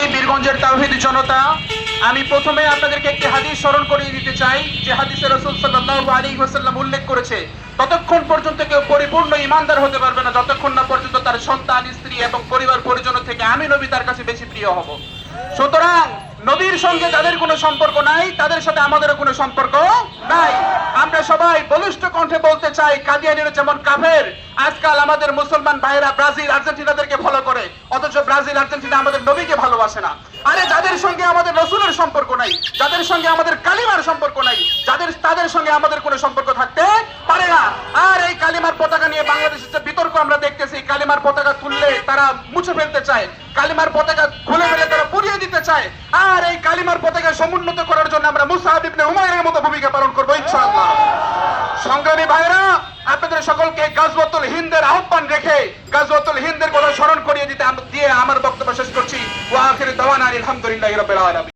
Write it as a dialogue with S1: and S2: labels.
S1: বীরগঞ্জের তাওহীদি জনতা, আমি প্রথমে আপনাদেরকে একটি হাদিস স্মরণ করিয়ে দিতে চাই যে হাদিসে রাসূল সাল্লাল্লাহু আলাইহি ওয়াসাল্লাম উল্লেখ করেছে, ততক্ষণ পর্যন্ত কেউ পরিপূর্ণ ঈমানদার হতে পারবে না যতক্ষণ না পর্যন্ত তার সন্তান, স্ত্রী এবং পরিবার পরিজন থেকে আমি নবী তার কাছে বেশি প্রিয় হব। সুতরাং নবীর সঙ্গে যাদের কোনো সম্পর্ক নাই তাদের সাথে আমাদেরও কোনো সম্পর্ক নাই। আমরা সবাই বলিষ্ঠ কণ্ঠে বলতে চাই, কাদিয়ানীরা যেমন কাফের, আজকাল আমাদের মুসলমান ভাইরা ব্রাজিল আর্জেন্টিনাদেরকে ফলো করে, অথচ ব্রাজিল আর্জেন্টিনা আমাদের নবীকে ভালোবাসে না। আরে যাদের সঙ্গে আমাদের রাসূলের সম্পর্ক নাই, যাদের সঙ্গে আমাদের কালিমার সম্পর্ক নাই, তাদের সঙ্গে আমাদের কোনো সম্পর্ক থাকতে পারে না। আর এই কালিমার পতাকা নিয়ে বাংলাদেশের যে বিতর্ক আমরা দেখতেছি, কালিমার পতাকা তুললে তারা মুছে ফেলতে চায়, কালিমার পতাকা খুলে ফেলে তারা পুড়িয়ে দিতে চায়। আর এই কালিমার পতাকা সমুন্নত করার জন্য আমরা মুসআব ইবনে উমাইরের মতো ভূমিকা পালন করবো ইনশাআল্লাহ। সংগ্রামী ভাইরা, আপনাদের সকলকে গাজওয়াতুল হিন্দের আহ্বান রেখে গাজওয়াতুল হিন্দের কথা স্মরণ করিয়ে দিয়ে আমার বক্তব্য শেষ করছি। ওয়া আখিরু দাওয়ানা আলহামদুলিল্লাহি রাব্বিল আলামিন।